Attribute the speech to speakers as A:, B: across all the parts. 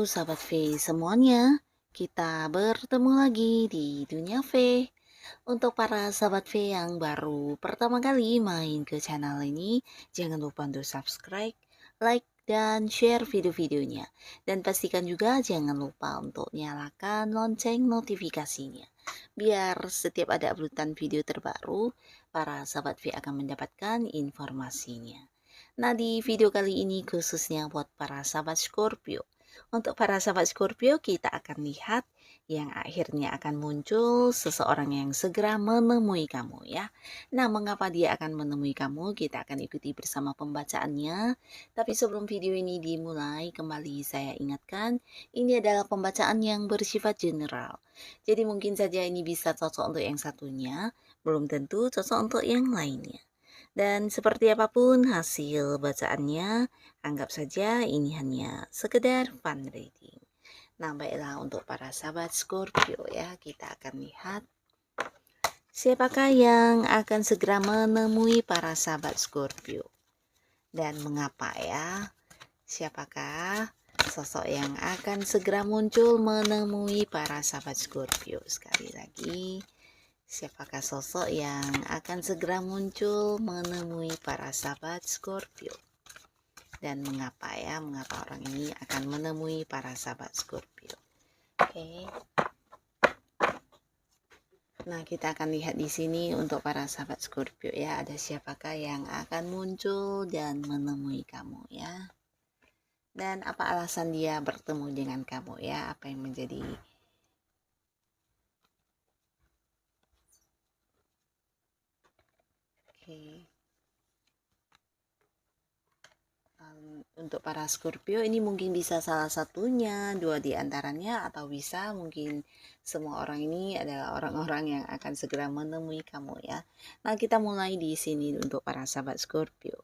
A: sahabat V semuanya, kita bertemu lagi di Dunia V. Untuk para sahabat V yang baru pertama kali main ke channel ini, jangan lupa untuk subscribe, like, dan share video-videonya. Dan pastikan juga jangan lupa untuk nyalakan lonceng notifikasinya. Biar setiap ada uploadan video terbaru, para sahabat V akan mendapatkan informasinya. Nah, di video kali ini khususnya buat para sahabat Scorpio. Untuk para sahabat Scorpio, kita akan lihat yang akhirnya akan muncul seseorang yang segera menemui kamu ya. Nah, mengapa dia akan menemui kamu? Kita akan ikuti bersama pembacaannya. Tapi sebelum video ini dimulai, kembali saya ingatkan, ini adalah pembacaan yang bersifat general. Jadi mungkin saja ini bisa cocok untuk yang satunya, belum tentu cocok untuk yang lainnya. Dan seperti apapun hasil bacaannya, anggap saja ini hanya sekedar fun reading. Nah, baiklah untuk para sahabat Scorpio ya, kita akan lihat siapakah yang akan segera menemui para sahabat Scorpio. Dan mengapa ya? Siapakah sosok yang akan segera muncul menemui para sahabat Scorpio? Sekali lagi, siapakah sosok yang akan segera muncul menemui para sahabat Scorpio? Dan mengapa ya? Mengapa orang ini akan menemui para sahabat Scorpio? Oke. Nah, kita akan lihat di sini untuk para sahabat Scorpio ya, ada siapakah yang akan muncul dan menemui kamu ya. Dan apa alasan dia bertemu dengan kamu ya? Apa yang menjadi Oke. Untuk para Scorpio ini mungkin bisa salah satunya, dua di antaranya, atau bisa mungkin semua orang ini adalah orang-orang yang akan segera menemui kamu ya. Nah, kita mulai di sini untuk para sahabat Scorpio.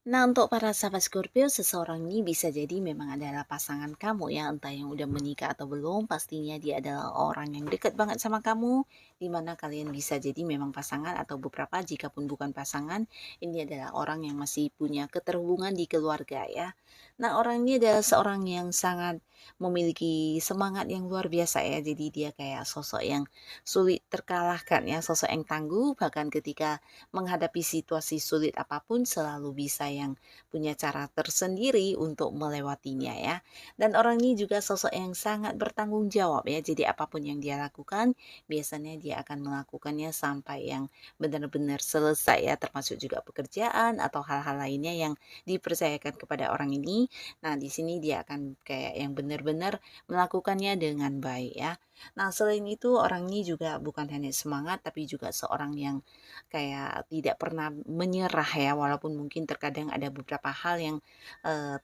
A: Nah, untuk para sahabat Scorpio, seseorang ini bisa jadi memang adalah pasangan kamu ya, entah yang udah menikah atau belum, pastinya dia adalah orang yang dekat banget sama kamu, dimana kalian bisa jadi memang pasangan atau beberapa jika pun bukan pasangan, ini adalah orang yang masih punya keterhubungan di keluarga ya. Nah, orang ini adalah seorang yang sangat memiliki semangat yang luar biasa ya, jadi dia kayak sosok yang sulit terkalahkan ya, sosok yang tangguh, bahkan ketika menghadapi situasi sulit apapun selalu bisa yang punya cara tersendiri untuk melewatinya ya. Dan orang ini juga sosok yang sangat bertanggung jawab ya. Jadi apapun yang dia lakukan, biasanya dia akan melakukannya sampai yang benar-benar selesai ya, termasuk juga pekerjaan atau hal-hal lainnya yang dipercayakan kepada orang ini. Nah, di sini dia akan kayak yang benar-benar melakukannya dengan baik ya. Nah, selain itu orang ini juga bukan hanya semangat tapi juga seorang yang kayak tidak pernah menyerah ya, walaupun mungkin terkadang ada beberapa hal yang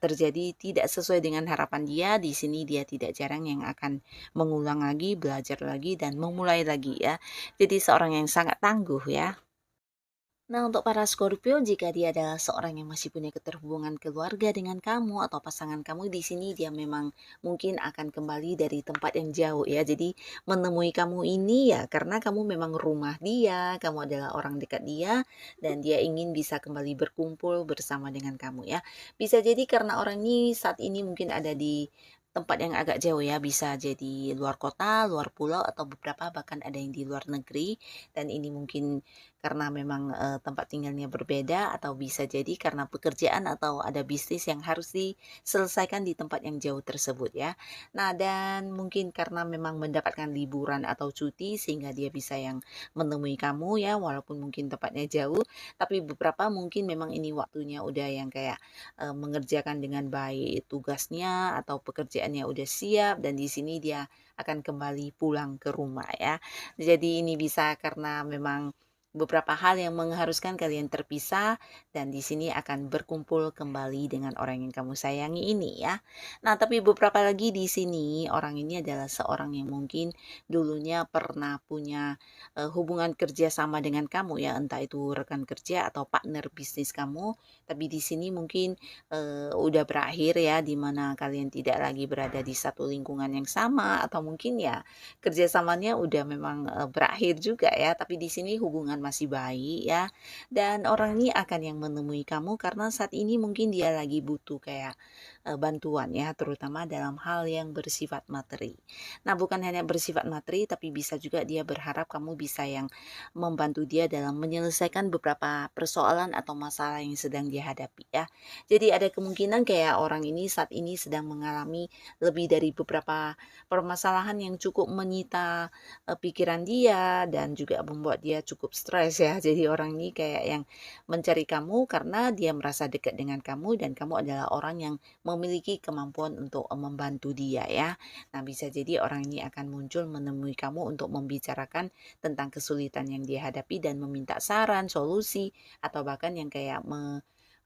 A: terjadi tidak sesuai dengan harapan dia, di sini dia tidak jarang yang akan mengulang lagi, belajar lagi dan memulai lagi ya. Jadi seorang yang sangat tangguh ya. Nah, untuk para Scorpio, jika dia adalah seorang yang masih punya keterhubungan keluarga dengan kamu atau pasangan kamu, di sini dia memang mungkin akan kembali dari tempat yang jauh ya. Jadi menemui kamu ini ya karena kamu memang rumah dia, kamu adalah orang dekat dia dan dia ingin bisa kembali berkumpul bersama dengan kamu ya. Bisa jadi karena orang ini saat ini mungkin ada di tempat yang agak jauh ya, bisa jadi luar kota, luar pulau atau beberapa bahkan ada yang di luar negeri dan ini mungkin karena memang, tempat tinggalnya berbeda atau bisa jadi karena pekerjaan atau ada bisnis yang harus diselesaikan di tempat yang jauh tersebut ya. Nah, dan mungkin karena memang mendapatkan liburan atau cuti sehingga dia bisa yang menemui kamu ya, walaupun mungkin tempatnya jauh, tapi beberapa mungkin memang ini waktunya udah yang kayak, mengerjakan dengan baik tugasnya atau pekerjaannya udah siap dan di sini dia akan kembali pulang ke rumah ya. Jadi ini bisa karena memang beberapa hal yang mengharuskan kalian terpisah dan di sini akan berkumpul kembali dengan orang yang kamu sayangi ini ya. Nah, tapi beberapa lagi di sini orang ini adalah seorang yang mungkin dulunya pernah punya hubungan kerja sama dengan kamu ya, entah itu rekan kerja atau partner bisnis kamu, tapi di sini mungkin udah berakhir ya di mana kalian tidak lagi berada di satu lingkungan yang sama atau mungkin ya kerjasamanya udah memang, berakhir juga ya, tapi di sini hubungan masih baik ya, dan orang ini akan yang menemui kamu karena saat ini mungkin dia lagi butuh kayak, bantuan ya, terutama dalam hal yang bersifat materi. Nah, bukan hanya bersifat materi, tapi bisa juga dia berharap kamu bisa yang membantu dia dalam menyelesaikan beberapa persoalan atau masalah yang sedang dia hadapi ya. Jadi ada kemungkinan kayak orang ini saat ini sedang mengalami lebih dari beberapa permasalahan yang cukup menyita pikiran dia dan juga membuat dia cukup stres ya. Jadi orang ini kayak yang mencari kamu karena dia merasa dekat dengan kamu dan kamu adalah orang yang memiliki kemampuan untuk membantu dia ya. Nah, bisa jadi orang ini akan muncul menemui kamu untuk membicarakan tentang kesulitan yang dia hadapi dan meminta saran, solusi, atau bahkan yang kayak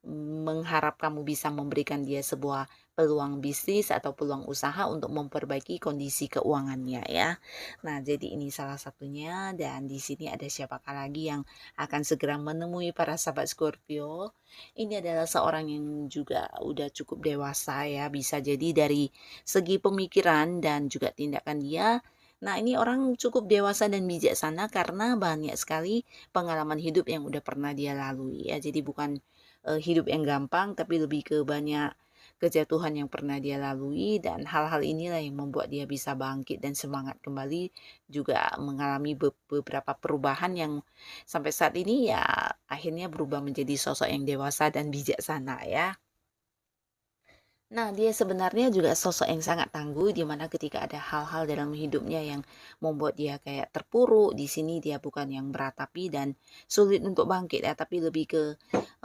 A: mengharap kamu bisa memberikan dia sebuah peluang bisnis atau peluang usaha untuk memperbaiki kondisi keuangannya ya. Nah, jadi ini salah satunya dan di sini ada siapakah lagi yang akan segera menemui para sahabat Scorpio. Ini adalah seorang yang juga udah cukup dewasa ya, bisa jadi dari segi pemikiran dan juga tindakan dia. Nah, ini orang cukup dewasa dan bijaksana karena banyak sekali pengalaman hidup yang udah pernah dia lalui ya. Jadi bukan hidup yang gampang, tapi lebih ke banyak kejatuhan yang pernah dia lalui dan hal-hal inilah yang membuat dia bisa bangkit dan semangat kembali, juga mengalami beberapa perubahan yang sampai saat ini ya akhirnya berubah menjadi sosok yang dewasa dan bijaksana ya. Nah, dia sebenarnya juga sosok yang sangat tangguh, di mana ketika ada hal-hal dalam hidupnya yang membuat dia kayak terpuruk, di sini dia bukan yang meratapi dan sulit untuk bangkit ya, tapi lebih ke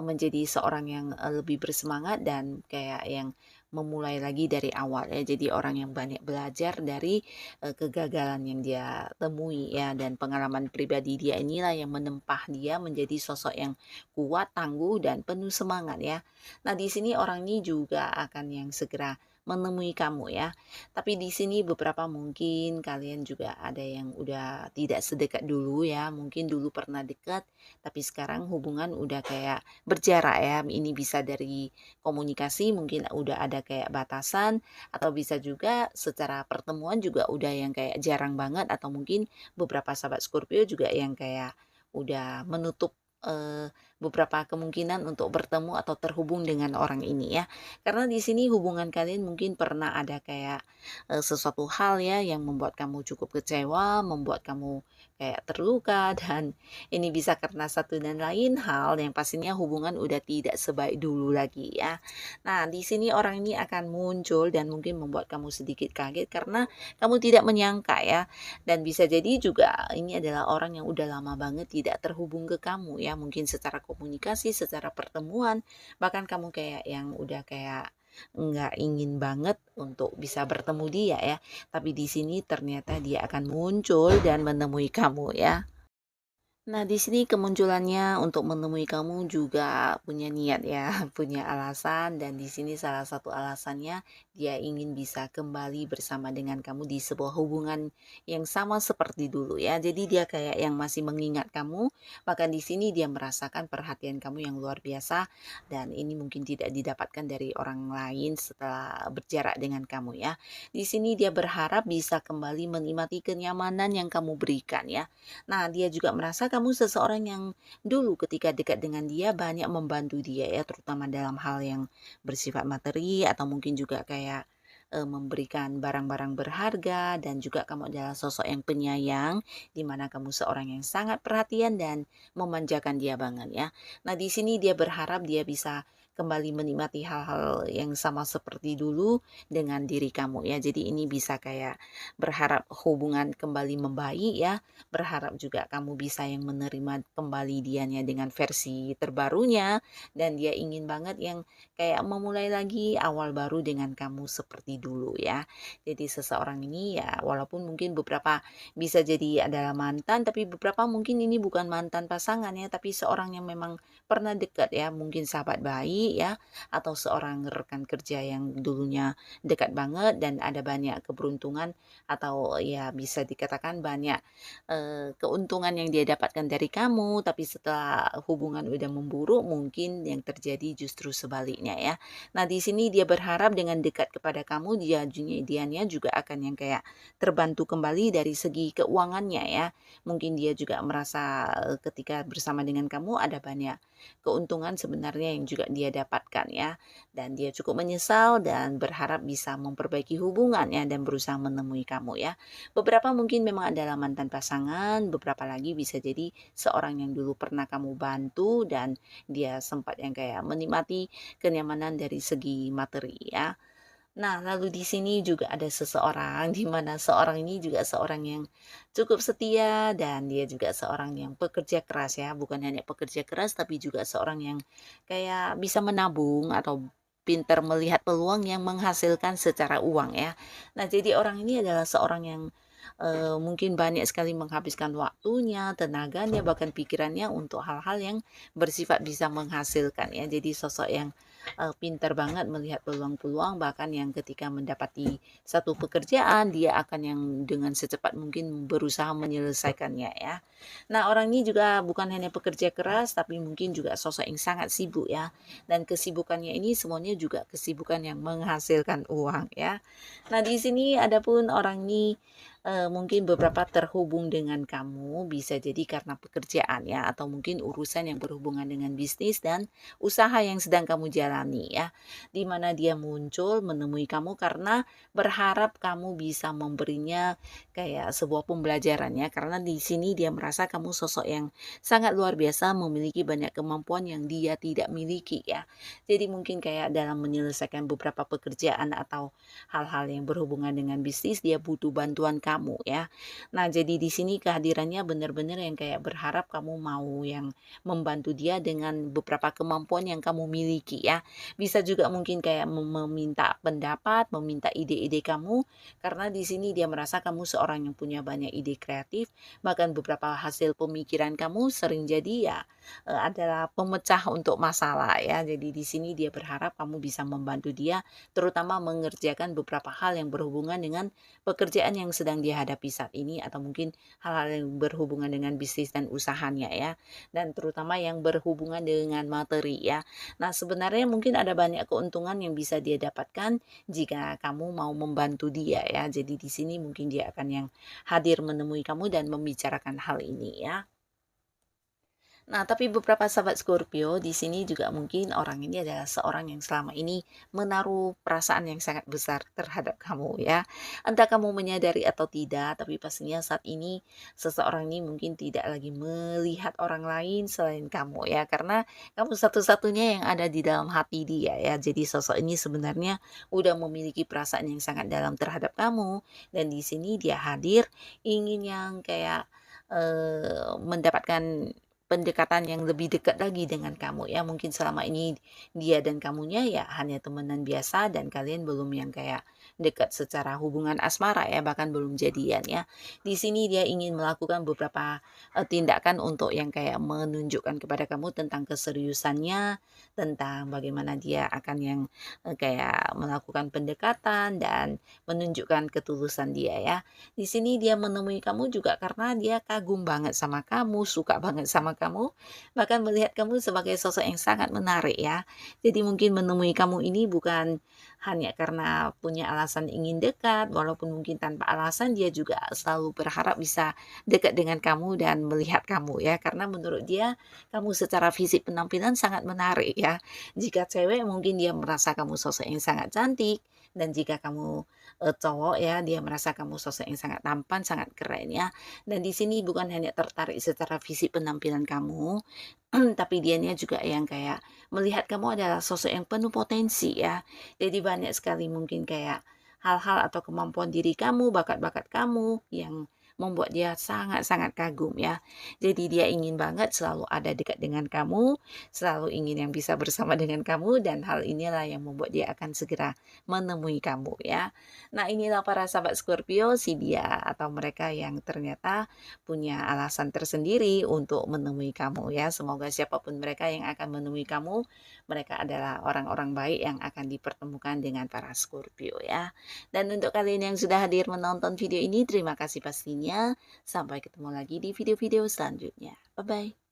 A: menjadi seorang yang lebih bersemangat dan kayak yang memulai lagi dari awal ya. Jadi orang yang banyak belajar dari kegagalan yang dia temui ya, dan pengalaman pribadi dia inilah yang menempah dia menjadi sosok yang kuat, tangguh dan penuh semangat ya. Nah, di sini orang ini juga akan yang segera menemui kamu ya. Tapi di sini beberapa mungkin kalian juga ada yang udah tidak sedekat dulu ya. Mungkin dulu pernah dekat, tapi sekarang hubungan udah kayak berjarak ya. Ini bisa dari komunikasi, mungkin udah ada kayak batasan, atau bisa juga secara pertemuan juga udah yang kayak jarang banget, atau mungkin beberapa sahabat Scorpio juga yang kayak udah menutup beberapa kemungkinan untuk bertemu atau terhubung dengan orang ini ya. Karena di sini hubungan kalian mungkin pernah ada kayak sesuatu hal ya yang membuat kamu cukup kecewa, membuat kamu kayak terluka dan ini bisa karena satu dan lain hal yang pastinya hubungan udah tidak sebaik dulu lagi ya. Nah, di sini orang ini akan muncul dan mungkin membuat kamu sedikit kaget karena kamu tidak menyangka ya. Dan bisa jadi juga ini adalah orang yang udah lama banget tidak terhubung ke kamu ya, mungkin secara komunikasi, secara pertemuan, bahkan kamu kayak yang udah kayak nggak ingin banget untuk bisa bertemu dia ya. Tapi di sini ternyata dia akan muncul dan menemui kamu ya. Nah, di sini kemunculannya untuk menemui kamu juga punya niat ya, punya alasan dan di sini salah satu alasannya dia ingin bisa kembali bersama dengan kamu di sebuah hubungan yang sama seperti dulu ya. Jadi dia kayak yang masih mengingat kamu, bahkan di sini dia merasakan perhatian kamu yang luar biasa dan ini mungkin tidak didapatkan dari orang lain setelah berjarak dengan kamu ya. Di sini dia berharap bisa kembali menikmati kenyamanan yang kamu berikan ya. Nah, dia juga merasa kamu seseorang yang dulu ketika dekat dengan dia banyak membantu dia ya, terutama dalam hal yang bersifat materi atau mungkin juga kayak memberikan barang-barang berharga dan juga kamu adalah sosok yang penyayang di mana kamu seorang yang sangat perhatian dan memanjakan dia banget ya. Nah, di sini dia berharap dia bisa kembali menikmati hal-hal yang sama seperti dulu dengan diri kamu ya. Jadi ini bisa kayak berharap hubungan kembali membaik ya, berharap juga kamu bisa yang menerima kembali dianya dengan versi terbarunya dan dia ingin banget yang kayak memulai lagi awal baru dengan kamu seperti dulu ya. Jadi seseorang ini ya walaupun mungkin beberapa bisa jadi adalah mantan, tapi beberapa mungkin ini bukan mantan pasangan ya, tapi seorang yang memang pernah dekat ya, mungkin sahabat baik ya, atau seorang rekan kerja yang dulunya dekat banget dan ada banyak keberuntungan atau ya bisa dikatakan banyak keuntungan yang dia dapatkan dari kamu, tapi setelah hubungan udah memburuk mungkin yang terjadi justru sebaliknya ya. Nah, di sini dia berharap dengan dekat kepada kamu dianya juga akan yang kayak terbantu kembali dari segi keuangannya ya. Mungkin dia juga merasa ketika bersama dengan kamu ada banyak keuntungan sebenarnya yang juga dia dapatkan ya. Dan dia cukup menyesal dan berharap bisa memperbaiki hubungannya dan berusaha menemui kamu ya. Beberapa mungkin memang adalah mantan pasangan, beberapa lagi bisa jadi seorang yang dulu pernah kamu bantu dan dia sempat yang kayak menikmati kenyamanan dari segi materi ya. Nah, lalu di sini juga ada seseorang, di mana seorang ini juga seorang yang cukup setia dan dia juga seorang yang pekerja keras ya, bukan hanya pekerja keras tapi juga seorang yang kayak bisa menabung atau pintar melihat peluang yang menghasilkan secara uang ya. Nah, jadi orang ini adalah seorang yang mungkin banyak sekali menghabiskan waktunya, tenaganya, bahkan pikirannya untuk hal-hal yang bersifat bisa menghasilkan ya. Jadi sosok yang pintar banget melihat peluang-peluang, bahkan yang ketika mendapati satu pekerjaan dia akan yang dengan secepat mungkin berusaha menyelesaikannya ya. Nah, orang ini juga bukan hanya pekerja keras tapi mungkin juga sosok yang sangat sibuk ya. Dan kesibukannya ini semuanya juga kesibukan yang menghasilkan uang ya. Nah, di sini adapun orang ini mungkin beberapa terhubung dengan kamu bisa jadi karena pekerjaan ya, atau mungkin urusan yang berhubungan dengan bisnis dan usaha yang sedang kamu jalani ya. Di mana dia muncul menemui kamu karena berharap kamu bisa memberinya kayak sebuah pembelajaran ya, karena di sini dia merasa kamu sosok yang sangat luar biasa, memiliki banyak kemampuan yang dia tidak miliki ya. Jadi mungkin kayak dalam menyelesaikan beberapa pekerjaan atau hal-hal yang berhubungan dengan bisnis dia butuh bantuan kamu ya. Nah, jadi di sini kehadirannya benar-benar yang kayak berharap kamu mau yang membantu dia dengan beberapa kemampuan yang kamu miliki ya. Bisa juga mungkin kayak meminta pendapat, meminta ide-ide kamu karena di sini dia merasa kamu seorang yang punya banyak ide kreatif, bahkan beberapa hasil pemikiran kamu sering jadi ya adalah pemecah untuk masalah ya. Jadi di sini dia berharap kamu bisa membantu dia terutama mengerjakan beberapa hal yang berhubungan dengan pekerjaan yang sedang dia hadapi saat ini atau mungkin hal-hal yang berhubungan dengan bisnis dan usahanya ya. Dan terutama yang berhubungan dengan materi ya. Nah, sebenarnya mungkin ada banyak keuntungan yang bisa dia dapatkan jika kamu mau membantu dia ya. Jadi di sini mungkin dia akan yang hadir menemui kamu dan membicarakan hal ini ya. Nah, tapi beberapa sahabat Scorpio di sini juga mungkin orang ini adalah seorang yang selama ini menaruh perasaan yang sangat besar terhadap kamu ya. Entah kamu menyadari atau tidak, tapi pastinya saat ini seseorang ini mungkin tidak lagi melihat orang lain selain kamu ya, karena kamu satu-satunya yang ada di dalam hati dia ya. Jadi sosok ini sebenarnya udah memiliki perasaan yang sangat dalam terhadap kamu dan di sini dia hadir ingin yang kayak mendapatkan pendekatan yang lebih dekat lagi dengan kamu ya. Mungkin selama ini dia dan kamunya ya hanya temenan biasa dan kalian belum yang kayak dekat secara hubungan asmara ya, bahkan belum jadian ya. Di sini dia ingin melakukan beberapa tindakan untuk yang kayak menunjukkan kepada kamu tentang keseriusannya, tentang bagaimana dia akan yang kayak melakukan pendekatan dan menunjukkan ketulusan dia ya. Di sini dia menemui kamu juga karena dia kagum banget sama kamu, suka banget sama kamu, bahkan melihat kamu sebagai sosok yang sangat menarik ya. Jadi mungkin menemui kamu ini bukan hanya karena punya alasan ingin dekat, walaupun mungkin tanpa alasan dia juga selalu berharap bisa dekat dengan kamu dan melihat kamu ya. Karena menurut dia kamu secara fisik penampilan sangat menarik ya. Jika cewek mungkin dia merasa kamu sosok yang sangat cantik dan jika kamu cowok ya dia merasa kamu sosok yang sangat tampan, sangat keren ya. Dan di sini bukan hanya tertarik secara fisik penampilan kamu, tapi dianya juga yang kayak melihat kamu adalah sosok yang penuh potensi ya. Jadi banyak sekali mungkin kayak hal-hal atau kemampuan diri kamu, bakat-bakat kamu yang membuat dia sangat-sangat kagum ya. Jadi dia ingin banget selalu ada dekat dengan kamu, selalu ingin yang bisa bersama dengan kamu dan hal inilah yang membuat dia akan segera menemui kamu ya. Nah, inilah para sahabat Scorpio, si dia atau mereka yang ternyata punya alasan tersendiri untuk menemui kamu ya. Semoga siapapun mereka yang akan menemui kamu, mereka adalah orang-orang baik yang akan dipertemukan dengan para Scorpio ya. Dan untuk kalian yang sudah hadir menonton video ini, terima kasih pastinya. Sampai ketemu lagi di video-video selanjutnya. Bye-bye.